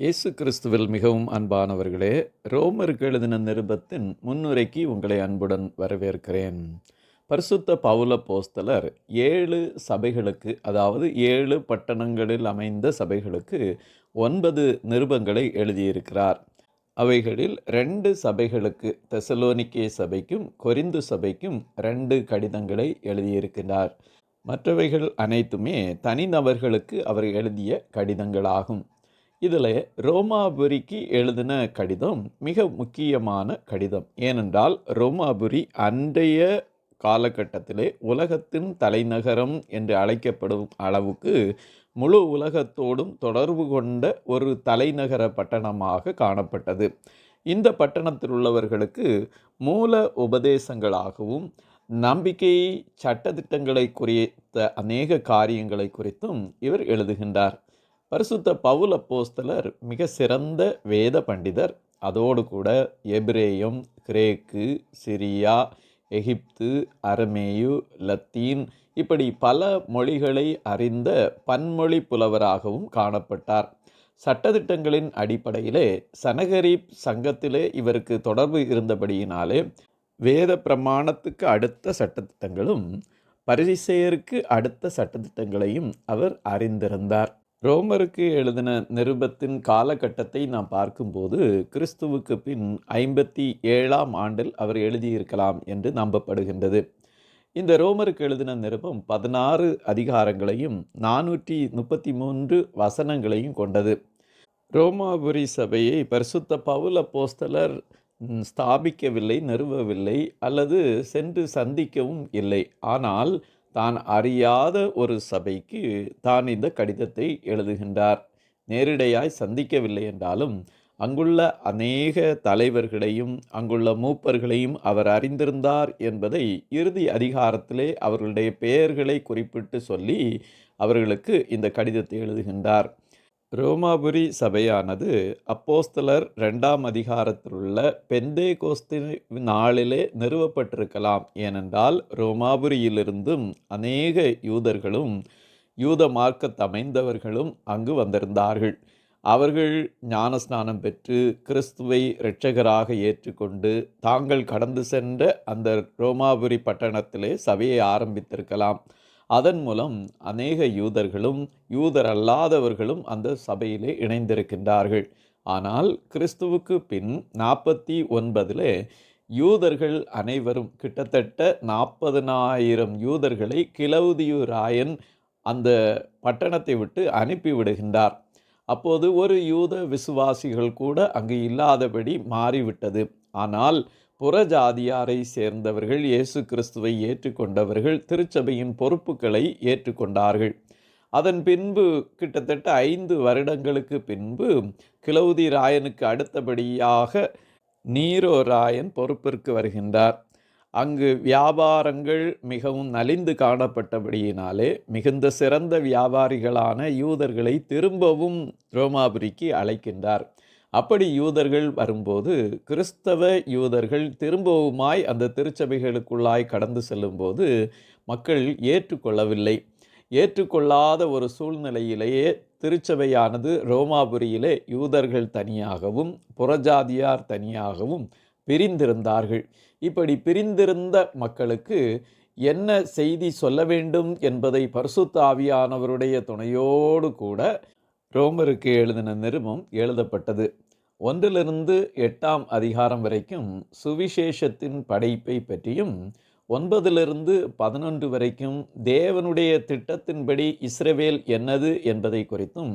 இயேசு கிறிஸ்துவில் மிகவும் அன்பானவர்களே, ரோமருக்கு எழுதின நிருபத்தின் முன்னுரைக்கு உங்களை அன்புடன் வரவேற்கிறேன். பரிசுத்த பவுல அப்போஸ்தலர் 7 சபைகளுக்கு, அதாவது 7 பட்டணங்களில் அமைந்த சபைகளுக்கு 9 நிருபங்களை எழுதியிருக்கிறார். அவைகளில் 2 சபைகளுக்கு, தெசலோனிக்கே சபைக்கும் கொரிந்து சபைக்கும் 2 கடிதங்களை எழுதியிருக்கிறார். மற்றவைகள் அனைத்துமே தனிநபர்களுக்கு அவர் எழுதிய கடிதங்களாகும். இதில் ரோமாபுரிக்கு எழுதின கடிதம் மிக முக்கியமான கடிதம். ஏனென்றால் ரோமாபுரி அன்றைய காலகட்டத்திலே உலகத்தின் தலைநகரம் என்று அழைக்கப்படும் அளவுக்கு முழு உலகத்தோடும் தொடர்பு கொண்ட ஒரு தலைநகர பட்டணமாக காணப்பட்டது. இந்த பட்டணத்தில் உள்ளவர்களுக்கு மூல உபதேசங்களாகவும் நம்பிக்கை சட்டதிட்டங்களை குறித்த அநேக காரியங்களை குறித்தும் இவர் எழுதுகின்றார். பரிசுத்த பவுல் அப்போஸ்தலர் மிக சிறந்த வேத பண்டிதர். அதோடு கூட எபிரேயம், கிரேக்கு, சிரியா, எகிப்து, அரமேயு, லத்தீன் இப்படி பல மொழிகளை அறிந்த பன்மொழி புலவராகவும் காணப்பட்டார். சட்டதிட்டங்களின் அடிப்படையிலே சனகரிப் சங்கத்திலே இவருக்கு தொடர்பு இருந்தபடியினாலே வேத பிரமாணத்துக்கு அடுத்த சட்டதிட்டங்களும் பரிசேயருக்கு அடுத்த சட்டதிட்டங்களையும் அவர் அறிந்திருந்தார். ரோமருக்கு எழுதின நிருபத்தின் காலகட்டத்தை நாம் பார்க்கும்போது கிறிஸ்துவுக்கு பின் 57ஆம் ஆண்டில் அவர் எழுதியிருக்கலாம் என்று நம்பப்படுகின்றது. இந்த ரோமருக்கு எழுதின நிருபம் 16 அதிகாரங்களையும் 433 வசனங்களையும் கொண்டது. ரோமாபுரி சபையை பரிசுத்த பவுல் அப்போஸ்தலர் ஸ்தாபிக்கவில்லை, நிறுவவில்லை, அல்லது சென்று சந்திக்கவும் இல்லை. ஆனால் தான் அறியாத ஒரு சபைக்கு தான் இந்த கடிதத்தை எழுதுகின்றார். நேரிடையாய் சந்திக்கவில்லை என்றாலும் அங்குள்ள அநேக தலைவர்களையும் அங்குள்ள மூப்பர்களையும் அவர் அறிந்திருந்தார் என்பதை இறுதி அதிகாரத்திலே அவர்களுடைய பெயர்களை குறிப்பிட்டு சொல்லி அவர்களுக்கு இந்த கடிதத்தை எழுதுகின்றார். ரோமாபுரி சபையானது அப்போஸ்தலர் 2ஆம் அதிகாரத்தில் உள்ள பெந்தேகோஸ்து நாளிலே நிறுவப்பட்டிருக்கலாம். ஏனென்றால் ரோமாபுரியிலிருந்தும் அநேக யூதர்களும் யூத மார்க்கத்தை அமைந்தவர்களும் அங்கு வந்திருந்தார்கள். அவர்கள் ஞானஸ்நானம் பெற்று கிறிஸ்துவை இரட்சகராக ஏற்றுக்கொண்டு தாங்கள் கடந்து சென்ற அந்த ரோமாபுரி பட்டணத்திலே சபையை ஆரம்பித்திருக்கலாம். அதன் மூலம் அநேக யூதர்களும் யூதர் அல்லாதவர்களும் அந்த சபையிலே இணைந்திருக்கின்றார்கள். ஆனால் கிறிஸ்துவுக்கு பின் 49 யூதர்கள் அனைவரும் கிட்டத்தட்ட 40,000 யூதர்களை கிலவுதியு ராயன் அந்த பட்டணத்தை விட்டு அனுப்பிவிடுகின்றார். அப்போது ஒரு யூத விசுவாசிகள் கூட அங்கு இல்லாதபடி மாறிவிட்டது. ஆனால் புறஜாதியாரை சேர்ந்தவர்கள், இயேசு கிறிஸ்துவை ஏற்றுக்கொண்டவர்கள் திருச்சபையின் பொறுப்புகளை ஏற்றுக்கொண்டார்கள். அதன் பின்பு கிட்டத்தட்ட 5 வருடங்களுக்கு பின்பு கிலவுதி ராயனுக்கு அடுத்தபடியாக நீரோ ராயன் பொறுப்பிற்கு வருகின்றார். அங்கு வியாபாரங்கள் மிகவும் நலிந்து காணப்பட்டபடியினாலே மிகுந்த சிறந்த வியாபாரிகளான யூதர்களை திரும்பவும் ரோமாபுரிக்கு அழைக்கின்றார். அப்படி யூதர்கள் வரும்போது கிறிஸ்தவ யூதர்கள் திரும்பவுமாய் அந்த திருச்சபைகளுக்குள்ளாய் கடந்து செல்லும்போது மக்கள் ஏற்றுக்கொள்ளவில்லை. ஏற்றுக்கொள்ளாத ஒரு சூழ்நிலையிலேயே திருச்சபையானது ரோமாபுரியிலே யூதர்கள் தனியாகவும் புறஜாதியார் தனியாகவும் பிரிந்திருந்தார்கள். இப்படி பிரிந்திருந்த மக்களுக்கு என்ன செய்தி சொல்ல வேண்டும் என்பதை பரிசுத்த ஆவியானவருடைய துணையோடு கூட ரோமருக்கு எழுதின நிருபம் எழுதப்பட்டது. 1 8ஆம் அதிகாரம் வரைக்கும் சுவிசேஷத்தின் படைப்பை பற்றியும் 9 11 வரைக்கும் தேவனுடைய திட்டத்தின்படி இஸ்ரவேல் என்னது என்பதை குறித்தும்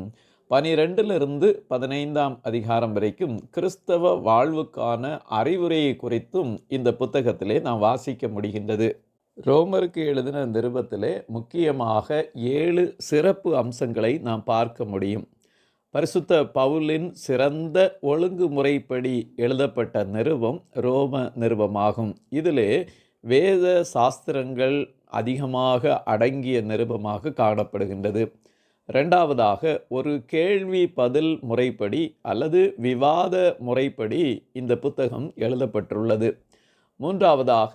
12 15ஆம் அதிகாரம் வரைக்கும் கிறிஸ்தவ வாழ்வுக்கான அறிவுரையை குறித்தும் இந்த புத்தகத்திலே நாம் வாசிக்க முடிகின்றது. ரோமருக்கு எழுதின நிருபத்திலே முக்கியமாக 7 சிறப்பு அம்சங்களை நாம் பார்க்க முடியும். பரிசுத்த பவுலின் சிறந்த ஒழுங்குமுறைப்படி எழுதப்பட்ட நிருபம் ரோம நிருபமாகும். இதிலே வேத சாஸ்திரங்கள் அதிகமாக அடங்கிய நிருபமாக காணப்படுகின்றது. 2ஆவதாக ஒரு கேள்வி பதில் முறைப்படி அல்லது விவாத முறைப்படி இந்த புத்தகம் எழுதப்பட்டுள்ளது. 3ஆவதாக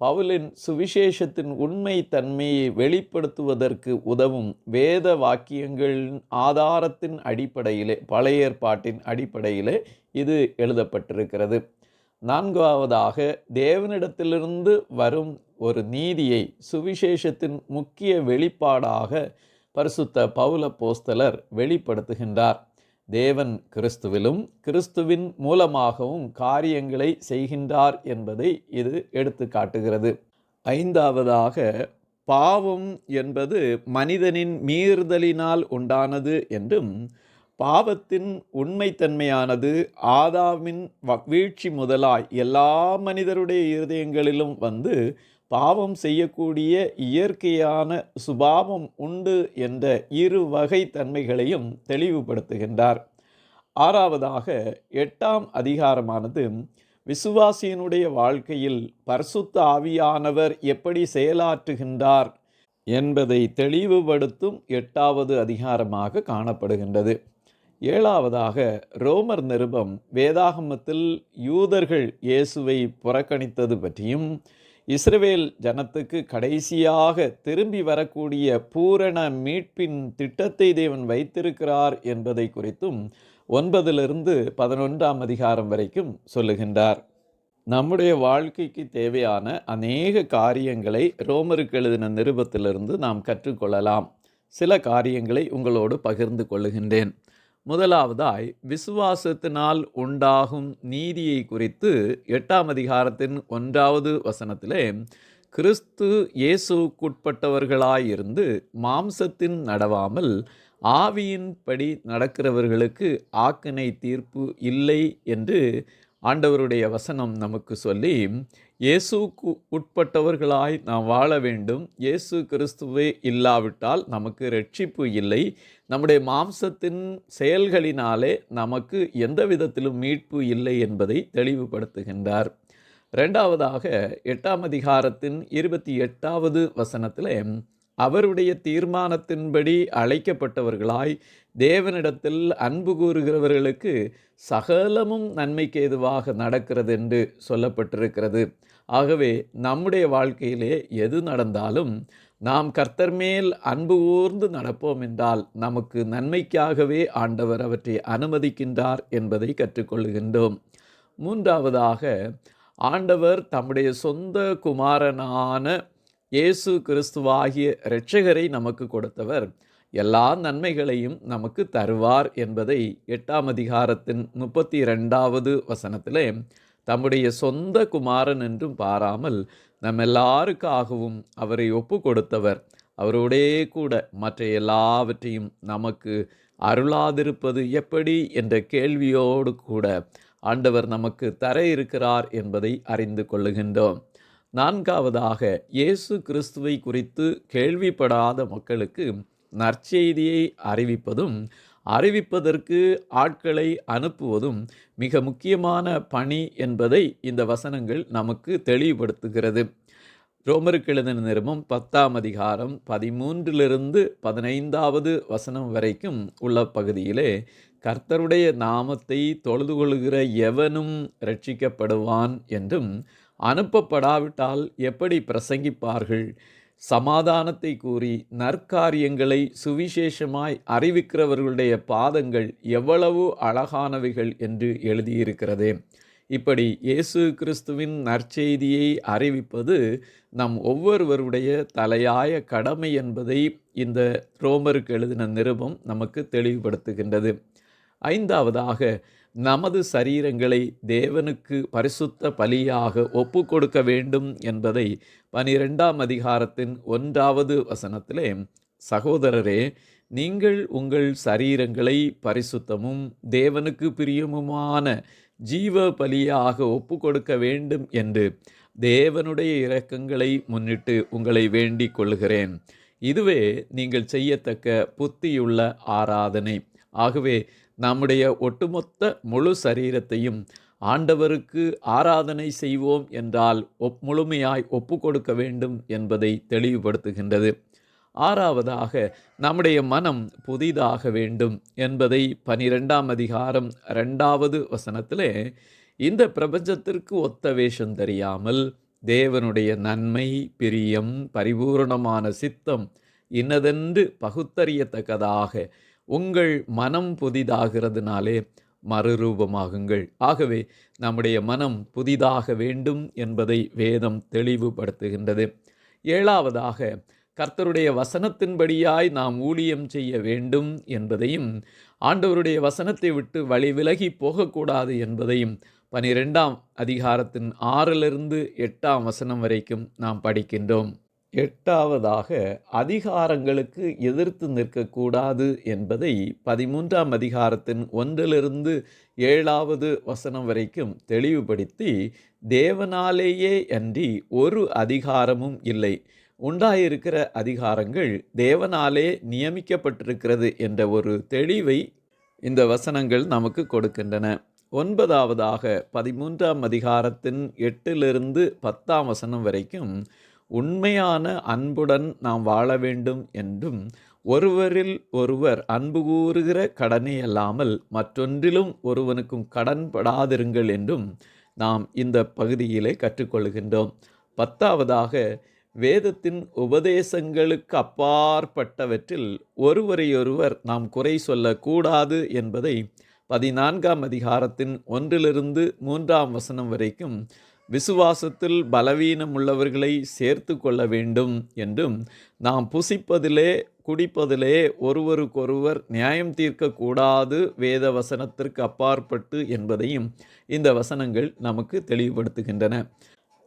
பவுலின் சுவிசேஷத்தின் உண்மை தன்மையை வெளிப்படுத்துவதற்கு உதவும் வேத வாக்கியங்களின் ஆதாரத்தின் அடிப்படையிலே, பழைய ஏற்பாட்டின் அடிப்படையிலே இது எழுதப்பட்டிருக்கிறது. நான்காவதாக, தேவனிடத்திலிருந்து வரும் ஒரு நீதியை சுவிசேஷத்தின் முக்கிய வெளிப்பாடாக பரிசுத்த பவுல் அப்போஸ்தலர் வெளிப்படுத்துகின்றார். தேவன் கிறிஸ்துவிலும் கிறிஸ்துவின் மூலமாகவும் காரியங்களை செய்கின்றார் என்பதை இது எடுத்து காட்டுகிறது. ஐந்தாவதாக, பாவம் என்பது மனிதனின் மீறுதலினால் உண்டானது என்றும், பாவத்தின் உண்மைத்தன்மையானது ஆதாமின் வீழ்ச்சி முதலாய் எல்லா மனிதருடைய இருதயங்களிலும் வந்து பாவம் செய்யக்கூடிய இயற்கையான சுபாவம் உண்டு என்ற இரு வகை தன்மைகளையும் தெளிவுபடுத்துகின்றார். ஆறாவதாக, 8ஆம் அதிகாரமானது விசுவாசியினுடைய வாழ்க்கையில் பரிசுத்த ஆவியானவர் எப்படி செயலாற்றுகின்றார் என்பதை தெளிவுபடுத்தும் 8வது அதிகாரமாக காணப்படுகின்றது. ஏழாவதாக, ரோமர் நிருபம் வேதாகமத்தில் யூதர்கள் இயேசுவை புறக்கணித்தது பற்றியும், இஸ்ரவேல் ஜனத்துக்கு கடைசியாக திரும்பி வரக்கூடிய பூரண மீட்பின் திட்டத்தை தேவன் வைத்திருக்கிறார் என்பதை குறித்தும் 9லிருந்து 11ஆம் அதிகாரம் வரைக்கும் சொல்லுகின்றார். நம்முடைய வாழ்க்கைக்கு தேவையான அநேக காரியங்களை ரோமருக்கு எழுதின நிருபத்திலிருந்து நாம் கற்றுக்கொள்ளலாம். சில காரியங்களை உங்களோடு பகிர்ந்து கொள்ளுகின்றேன். முதலாவதாய், விசுவாசத்தினால் உண்டாகும் நீதியை குறித்து 8ஆம் அதிகாரத்தின் 1வது வசனத்திலே, கிறிஸ்து இயேசுக்குட்பட்டவர்களாயிருந்து மாம்சத்தின் நடவாமல் ஆவியின்படி நடக்கிறவர்களுக்கு ஆக்கினை தீர்ப்பு இல்லை என்று ஆண்டவருடைய வசனம் நமக்கு சொல்லி, இயேசுக்கு உட்பட்டவர்களாய் நாம் வாழ வேண்டும். இயேசு கிறிஸ்துவே இல்லாவிட்டால் நமக்கு ரட்சிப்பு இல்லை. நம்முடைய மாம்சத்தின் செயல்களினாலே நமக்கு எந்த விதத்திலும் மீட்பு இல்லை என்பதை தெளிவுபடுத்துகின்றார். இரண்டாவதாக, 8ஆம் அதிகாரத்தின் 28வது வசனத்திலே, அவருடைய தீர்மானத்தின்படி அழைக்கப்பட்டவர்களாய் தேவனிடத்தில் அன்பு கூறுகிறவர்களுக்கு சகலமும் நன்மைக்கு ஏதுவாக நடக்கிறது என்று சொல்லப்பட்டிருக்கிறது. ஆகவே நம்முடைய வாழ்க்கையிலே எது நடந்தாலும் நாம் கர்த்தர் மேல் அன்பு கூர்ந்து நடப்போம் என்றால் நமக்கு நன்மைக்காகவே ஆண்டவர் அவற்றை அனுமதிக்கின்றார் என்பதை கற்றுக்கொள்கின்றோம். மூன்றாவதாக, ஆண்டவர் தம்முடைய சொந்த குமாரனான இயேசு கிறிஸ்துவாகிய இரட்சகரை நமக்கு கொடுத்தவர். எல்லா நன்மைகளையும் நமக்கு தருவார் என்பதை 8ஆம் அதிகாரத்தின் 32வது வசனத்திலே, தம்முடைய சொந்த குமாரன் என்றும் பாராமல் நம் எல்லாருக்காகவும் அவரை ஒப்பு கொடுத்தவர், அவரோடே கூட மற்ற எல்லாவற்றையும் நமக்கு அருளாதிருப்பது எப்படி என்ற கேள்வியோடு கூட ஆண்டவர் நமக்கு தர இருக்கிறார் என்பதை அறிந்து கொள்ளுகின்றோம். நான்காவதாக, இயேசு கிறிஸ்துவை குறித்து கேள்விப்படாத மக்களுக்கு நற்செய்தியை அறிவிப்பதும் அறிவிப்பதற்கு ஆட்களை அனுப்புவதும் மிக முக்கியமான பணி என்பதை இந்த வசனங்கள் நமக்கு தெளிவுபடுத்துகிறது. ரோமருக்கு எழுதின நிருபம் 10ஆம் அதிகாரம் 13லிருந்து 15வது வசனம் வரைக்கும் உள்ள பகுதியிலே, கர்த்தருடைய நாமத்தை தொழுது கொள்கிற எவனும் இரட்சிக்கப்படுவான் என்றும், அனுப்பப்படாவிட்டால் எப்படி பிரசங்கிப்பார்கள், சமாதானத்தை கூறி நற்காரியங்களை சுவிசேஷமாய் அறிவிக்கிறவர்களுடைய பாதங்கள் எவ்வளவு அழகானவைகள் என்று எழுதியிருக்கிறதே. இப்படி இயேசு கிறிஸ்துவின் நற்செய்தியை அறிவிப்பது நம் ஒவ்வொருவருடைய தலையாய கடமை என்பதை இந்த ரோமருக்கு எழுதின நிருபம் நமக்கு தெளிவுபடுத்துகின்றது. ஐந்தாவதாக, நமது சரீரங்களை தேவனுக்கு பரிசுத்த பலியாக ஒப்பு கொடுக்க வேண்டும் என்பதை 12ஆம் அதிகாரத்தின் 1வது வசனத்திலே, சகோதரரே, நீங்கள் உங்கள் சரீரங்களை பரிசுத்தமும் தேவனுக்கு பிரியமுமான ஜீவ பலியாக ஒப்பு கொடுக்க வேண்டும் என்று தேவனுடைய இரக்கங்களை முன்னிட்டு உங்களை வேண்டிக் கொள்கிறேன். இதுவே நீங்கள் செய்யத்தக்க புத்தியுள்ள ஆராதனை. ஆகவே நம்முடைய ஒட்டுமொத்த முழு சரீரத்தையும் ஆண்டவருக்கு ஆராதனை செய்வோம் என்றால் முழுமையாய் ஒப்பு கொடுக்க வேண்டும் என்பதை தெளிவுபடுத்துகின்றது. ஆறாவதாக, நம்முடைய மனம் புதிதாக வேண்டும் என்பதை 12ஆம் அதிகாரம் 2வது வசனத்திலே, இந்த பிரபஞ்சத்திற்கு ஒத்த வேஷம் தெரியாமல் தேவனுடைய நன்மை, பிரியம், பரிபூரணமான சித்தம் இன்னதென்று பகுத்தறியத்தக்கதாக உங்கள் மனம் புதிதாகிறதுனாலே மறுரூபமாகுங்கள். ஆகவே நம்முடைய மனம் புதிதாக வேண்டும் என்பதை வேதம் தெளிவுபடுத்துகின்றது. 7வதாக கர்த்தருடைய வசனத்தின்படியாய் நாம் ஊழியம் செய்ய வேண்டும் என்பதையும், ஆண்டவருடைய வசனத்தை விட்டு வழி விலகி போகக்கூடாது என்பதையும் 12ஆம் அதிகாரத்தின் 6லிருந்து 8ஆம் வசனம் வரைக்கும் நாம் படிக்கின்றோம். 8வதாக அதிகாரங்களுக்கு எதிர்த்து நிற்கக்கூடாது என்பதை 13ஆம் அதிகாரத்தின் 1லிருந்து 7வது வசனம் வரைக்கும் தெளிவுபடுத்தி, தேவனாலேயே அன்றி ஒரு அதிகாரமும் இல்லை, உண்டாயிருக்கிற அதிகாரங்கள் தேவனாலே நியமிக்கப்பட்டிருக்கிறது என்ற ஒரு தெளிவை இந்த வசனங்கள் நமக்கு கொடுக்கின்றன. 9வதாக 13ஆம் அதிகாரத்தின் 8லிருந்து 10ஆம் வசனம் வரைக்கும் உண்மையான அன்புடன் நாம் வாழ வேண்டும் என்றும், ஒருவரில் ஒருவர் அன்பு கூறுகிற கடனே அல்லாமல் மற்றொன்றிலும் ஒருவனுக்கும் கடன்படாதிருங்கள் என்றும் நாம் இந்த பகுதியிலே கற்றுக்கொள்கின்றோம். 10வதாக வேதத்தின் உபதேசங்களுக்கு அப்பாற்பட்டவற்றில் ஒருவரையொருவர் நாம் குறை சொல்லக்கூடாது என்பதை 14ஆம் அதிகாரத்தின் 1லிருந்து 3ஆம் வசனம் வரைக்கும் விசுவாசத்தில் பலவீனம் உள்ளவர்களை சேர்த்து கொள்ள வேண்டும் என்றும், நாம் புசிப்பதிலே குடிப்பதிலே ஒருவருக்கொருவர் நியாயம் தீர்க்கக்கூடாது வேத வசனத்திற்கு அப்பாற்பட்டு என்பதையும் இந்த வசனங்கள் நமக்கு தெளிவுபடுத்துகின்றன.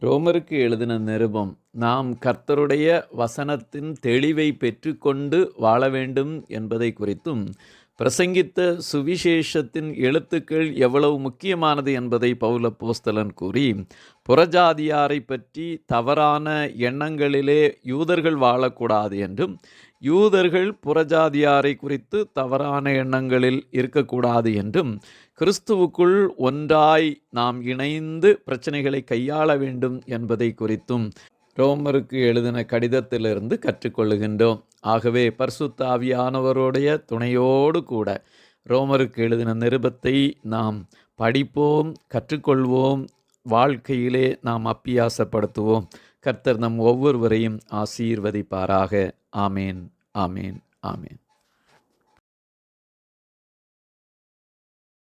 ரோமருக்கு எழுதின நிருபம் நாம் கர்த்தருடைய வசனத்தின் தெளிவை பெற்றுக்கொண்டு வாழ வேண்டும் என்பதை குறித்தும், பிரசங்கித்த சுவிசேஷத்தின் எழுத்துக்கள் எவ்வளவு முக்கியமானது என்பதை பவுல் அப்போஸ்தலன் கூறி, புறஜாதியாரை பற்றி தவறான எண்ணங்களிலே யூதர்கள் வாழக்கூடாது என்றும், யூதர்கள் புறஜாதியாரை குறித்து தவறான எண்ணங்களில் இருக்கக்கூடாது என்றும், கிறிஸ்துவுக்குள் ஒன்றாய் நாம் இணைந்து பிரச்சனைகளை கையாள வேண்டும் என்பதை குறித்தும் ரோமருக்கு எழுதின கடிதத்திலிருந்து கற்றுக்கொள்ளுகின்றோம். ஆகவே பரிசுத்த ஆவியானவருடைய துணையோடு கூட ரோமருக்கு எழுதின நிருபத்தை நாம் படிப்போம், கற்றுக்கொள்வோம், வாழ்க்கையிலே நாம் அப்பியாசப்படுத்துவோம். கர்த்தர் நம் ஒவ்வொருவரையும் ஆசீர்வதிப்பாராக. ஆமேன், ஆமேன், ஆமேன்.